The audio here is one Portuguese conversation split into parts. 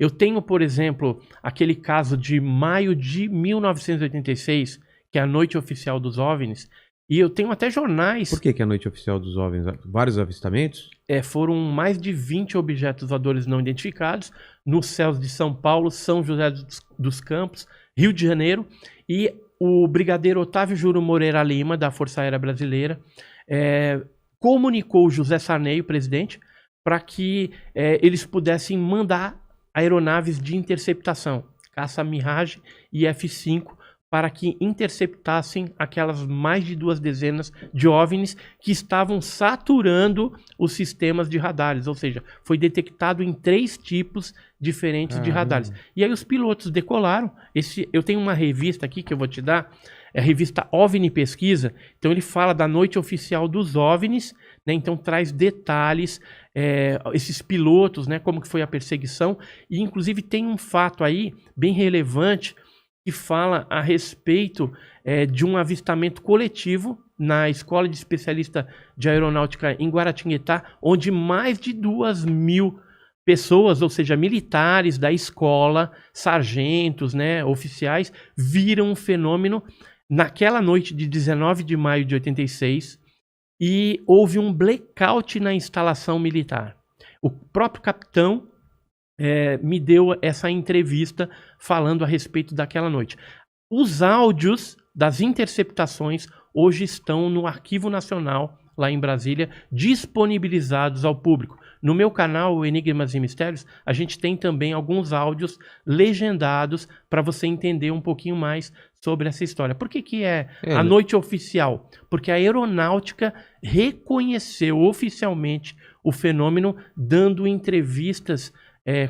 Eu tenho, por exemplo, aquele caso de maio de 1986, que é a Noite Oficial dos OVNIs, e eu tenho até jornais... Por que é a Noite Oficial dos OVNIs? Vários avistamentos? Foram mais de 20 objetos voadores não identificados nos céus de São Paulo, São José dos Campos, Rio de Janeiro, e o brigadeiro Otávio Júlio Moreira Lima, da Força Aérea Brasileira, comunicou o José Sarney, o presidente, para que eles pudessem mandar aeronaves de interceptação, caça Mirage e F-5, para que interceptassem aquelas mais de 2 dezenas de OVNIs que estavam saturando os sistemas de radares, ou seja, foi detectado em 3 tipos diferentes de radares. E aí os pilotos decolaram. Eu tenho uma revista aqui que eu vou te dar, é a revista OVNI Pesquisa, então ele fala da Noite Oficial dos OVNIs, né? Então traz detalhes, esses pilotos, né? Como que foi a perseguição, e inclusive tem um fato aí bem relevante, que fala a respeito de um avistamento coletivo na Escola de Especialista de Aeronáutica em Guaratinguetá, onde mais de 2.000 pessoas, ou seja, militares da escola, sargentos, né, oficiais, viram um fenômeno naquela noite de 19 de maio de 86 e houve um blackout na instalação militar. O próprio capitão me deu essa entrevista falando a respeito daquela noite. Os áudios das interceptações hoje estão no Arquivo Nacional, lá em Brasília, disponibilizados ao público. No meu canal, Enigmas e Mistérios, a gente tem também alguns áudios legendados para você entender um pouquinho mais sobre essa história. Por que é a noite oficial? Porque a aeronáutica reconheceu oficialmente o fenômeno, dando entrevistas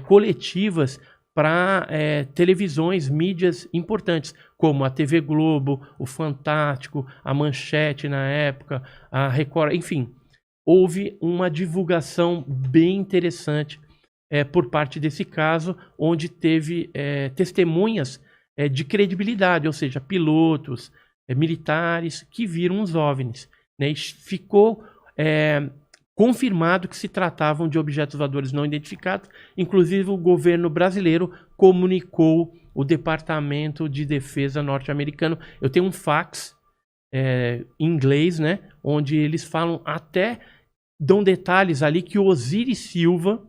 coletivas para televisões, mídias importantes, como a TV Globo, o Fantástico, a Manchete na época, a Record, enfim. Houve uma divulgação bem interessante por parte desse caso, onde teve testemunhas de credibilidade, ou seja, pilotos, militares que viram os OVNIs, né? E ficou confirmado que se tratavam de objetos voadores não identificados. Inclusive o governo brasileiro comunicou o Departamento de Defesa norte-americano. Eu tenho um fax em inglês, né, onde eles falam, até dão detalhes ali, que o Osiris Silva,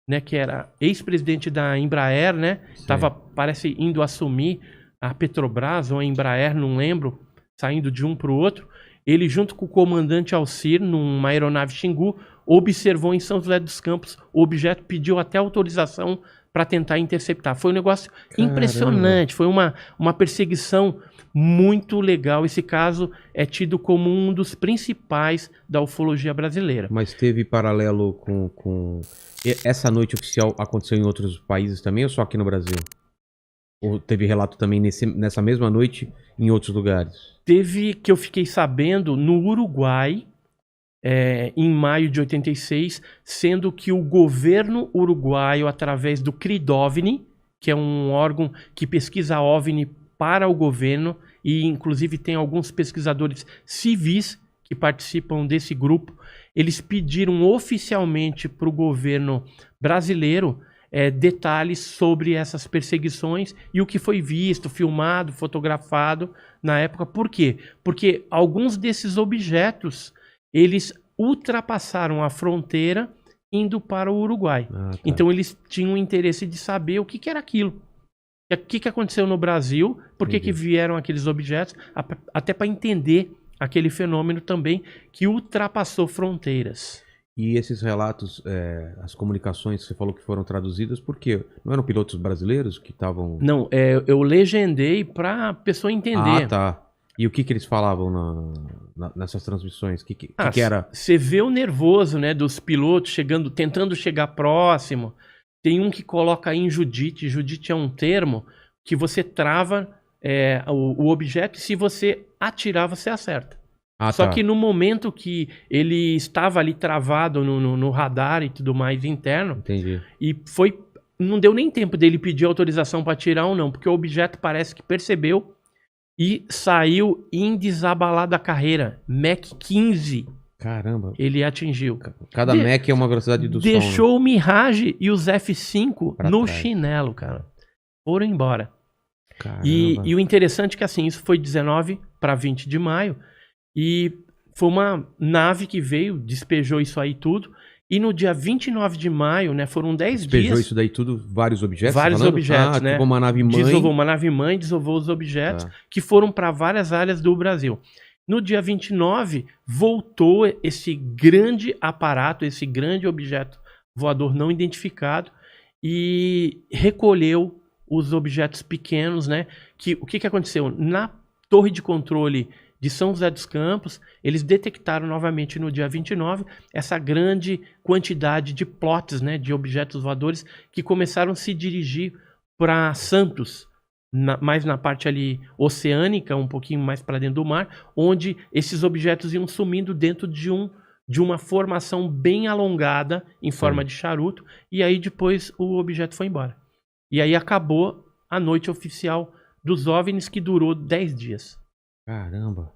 né, que era ex-presidente da Embraer, né, estava, parece, indo assumir a Petrobras ou a Embraer, não lembro, saindo de um para o outro. Ele, junto com o comandante Alcir, numa aeronave Xingu, observou em São José dos Campos o objeto, pediu até autorização para tentar interceptar. Foi um negócio impressionante, foi uma perseguição muito legal. Esse caso é tido como um dos principais da ufologia brasileira. Mas teve paralelo com... Essa noite oficial aconteceu em outros países também ou só aqui no Brasil? Ou teve relato também nessa mesma noite em outros lugares? Teve, que eu fiquei sabendo, no Uruguai, em maio de 86, sendo que o governo uruguaio, através do CRIDOVNI, que é um órgão que pesquisa OVNI para o governo, e inclusive tem alguns pesquisadores civis que participam desse grupo, eles pediram oficialmente para o governo brasileiro detalhes sobre essas perseguições e o que foi visto, filmado, fotografado na época. Por quê? Porque alguns desses objetos, eles ultrapassaram a fronteira indo para o Uruguai. Então eles tinham interesse de saber o que era aquilo. O que aconteceu no Brasil, por que vieram aqueles objetos, até para entender aquele fenômeno também que ultrapassou fronteiras. E esses relatos, as comunicações que você falou que foram traduzidas, por quê? Não eram pilotos brasileiros que estavam... Não, eu legendei para a pessoa entender. Ah, tá. E o que eles falavam nessas transmissões? O que era? Você vê o nervoso, né, dos pilotos chegando, tentando chegar próximo. Tem um que coloca em Judite. Judite é um termo que você trava o objeto e se você atirar, você acerta. Só que no momento que ele estava ali travado no radar e tudo mais interno, e não deu nem tempo dele pedir autorização para atirar ou não, porque o objeto parece que percebeu e saiu em desabalada carreira, Mach 15. Caramba. Ele atingiu. Cada Mach é uma velocidade do som. Deixou o Mirage e os F5 Pra no trás. chinelo, cara. Foram embora. Caramba. E o interessante é que, assim, isso foi 19 para 20 de maio. E foi uma nave que veio, despejou isso aí tudo. E no dia 29 de maio, né, foram 10 Despejou dias. isso daí tudo, vários objetos? Vários tá falando? objetos, né? Tipo uma nave mãe. Desovou uma nave mãe, desovou os objetos, Tá. que foram para várias áreas do Brasil. No dia 29, voltou esse grande aparato, esse grande objeto voador não identificado e recolheu os objetos pequenos, né? O que aconteceu? Na torre de controle de São José dos Campos, eles detectaram novamente no dia 29 essa grande quantidade de plots, né, de objetos voadores que começaram a se dirigir para Santos, mais na parte ali oceânica, um pouquinho mais para dentro do mar, onde esses objetos iam sumindo dentro de uma formação bem alongada em forma de charuto, e aí depois o objeto foi embora. E aí acabou a noite oficial dos OVNIs, que durou 10 dias. Caramba.